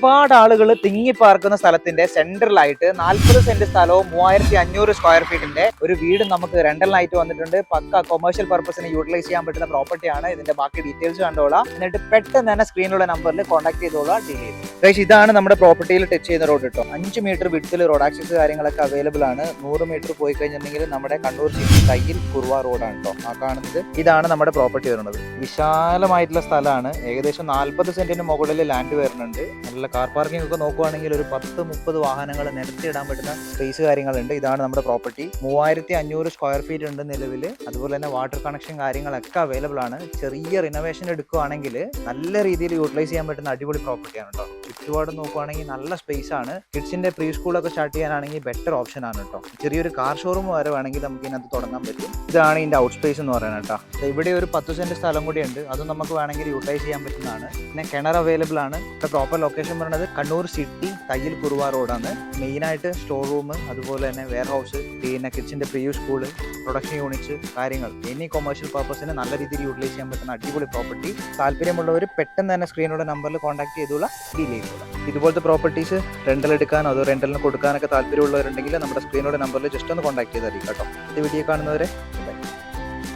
ഒരുപാട് ആളുകൾ തിങ്ങിപ്പാർക്കുന്ന സ്ഥലത്തിന്റെ സെൻട്രലായിട്ട് 40 സെന്റ് സ്ഥലവും 3500 സ്ക്വയർ ഫീറ്റിന്റെ ഒരു വീട് നമുക്ക് റെന്റലിനായിട്ട് വന്നിട്ടുണ്ട്. പക്ക കൊമേഴ്ഷ്യൽ പർപ്പസിന് യൂട്ടിലൈസ് ചെയ്യാൻ പറ്റുന്ന പ്രോപ്പർട്ടിയാണ്. ഇതിന്റെ ബാക്കി ഡീറ്റെയിൽസ് കണ്ടോളാം. എന്നിട്ട് പെട്ടെന്ന് തന്നെ സ്ക്രീനിലുള്ള നമ്പറിൽ കോൺടാക്ട് ചെയ്തോളാം. ഡീറ്റെയിൽസ് ഇതാണ് നമ്മുടെ പ്രോപ്പർട്ടിയിൽ ടച്ച് ചെയ്യുന്ന റോഡ് കേട്ടോ. 5 മീറ്റർ വിഡ്ത്തിൽ റോഡ് ആക്സസ് കാര്യങ്ങളൊക്കെ അവൈലബിൾ ആണ്. 100 മീറ്റർ പോയി കഴിഞ്ഞിട്ടുണ്ടെങ്കിൽ നമ്മുടെ കണ്ണൂർ സിറ്റി തയ്യിൽ കുറുവ റോഡാണ് കേട്ടോ. ആ കാണുന്നത് ഇതാണ് നമ്മുടെ പ്രോപ്പർട്ടി വരുന്നത്. വിശാലമായിട്ടുള്ള സ്ഥലമാണ്. ഏകദേശം 40 സെന്റിന് മുകളിൽ ലാൻഡ് വരുന്നുണ്ട്. നല്ല കാർ പാർക്കിംഗ് ഒക്കെ നോക്കുവാണെങ്കിൽ ഒരു 10-30 വാഹനങ്ങൾ നിരത്തിയിടാൻ പറ്റുന്ന സ്പേസ് കാര്യങ്ങളുണ്ട്. ഇതാണ് നമ്മുടെ പ്രോപ്പർട്ടി. 3500 സ്ക്വയർ ഫീറ്റ് ഉണ്ട് നിലവിൽ. അതുപോലെ തന്നെ വാട്ടർ കണക്ഷൻ കാര്യങ്ങളൊക്കെ അവൈലബിൾ ആണ്. ചെറിയ റിനോവേഷൻ എടുക്കുകയാണെങ്കിൽ നല്ല രീതിയിൽ യൂട്ടിലൈസ് ചെയ്യാൻ പറ്റുന്ന അടിപൊളി പ്രോപ്പർട്ടിയാണ് കേട്ടോ. ചുറ്റുപാട് നോക്കുവാണെങ്കിൽ നല്ല സ്പേസ് ആണ്. കിഡ്സിന്റെ പ്രീ സ്കൂളൊക്കെ സ്റ്റാർട്ട് ചെയ്യാനാണെങ്കിൽ ബെറ്റർ ഓപ്ഷൻ ആണ് കേട്ടോ. ചെറിയൊരു കാർ ഷോറൂം വരെ വേണമെങ്കിൽ നമുക്ക് ഇതിനകത്ത് തുടങ്ങാൻ പറ്റും. ഇതാണ് ഇതിന്റെ ഔട്ട് സ്പേസ് എന്ന് പറയുന്നത് കേട്ടോ. ഇവിടെ ഒരു 10 സെന്റ് സ്ഥലം കൂടി ഉണ്ട്. അതും നമുക്ക് വേണമെങ്കിൽ യൂട്ടിലൈസ് ചെയ്യാൻ പറ്റുന്നതാണ്. പിന്നെ കിണർ അവൈലബിൾ ആണ്. പ്രോപ്പർ ലൊക്കേഷൻ പറയുന്നത് കണ്ണൂർ സിറ്റി തയ്യിൽ കുറുവ റോഡാണ്. മെയിനായിട്ട് സ്റ്റോർ റൂം, അതുപോലെ തന്നെ വെയർ ഹൗസ്, പിന്നെ കിഡ്സിന്റെ പ്രീ സ്കൂള്, പ്രൊഡക്ഷൻ യൂണിറ്റ്സ് കാര്യങ്ങൾ എനി കൊമേഴ്ഷ്യൽ പർപ്പസിന് നല്ല രീതിയിൽ യൂട്ടിലൈസ് ചെയ്യാൻ പറ്റുന്ന അടിപൊളി പ്രോപ്പർട്ടി. താല്പര്യമുള്ളവർ പെട്ടെന്ന് തന്നെ സ്ക്രീനിലൂടെ നമ്പറിൽ കോൺടാക്ട് ചെയ്തുള്ള ഡീൽ ചെയ്തോളാം. ഇതുപോലത്തെ പ്രോപ്പർട്ടീസ് റെന്റൽ എടുക്കാനോ അതോ റെന്റലിന് കൊടുക്കാനൊക്കെ താല്പര്യമുള്ളവരുണ്ടെങ്കിൽ നമ്മുടെ സ്ക്രീനിലൂടെ നമ്പറിൽ ജസ്റ്റ് ഒന്ന് കോൺടാക്ട് ചെയ്താൽ കേട്ടോ. ഈ വീഡിയോ കാണുന്നവരെ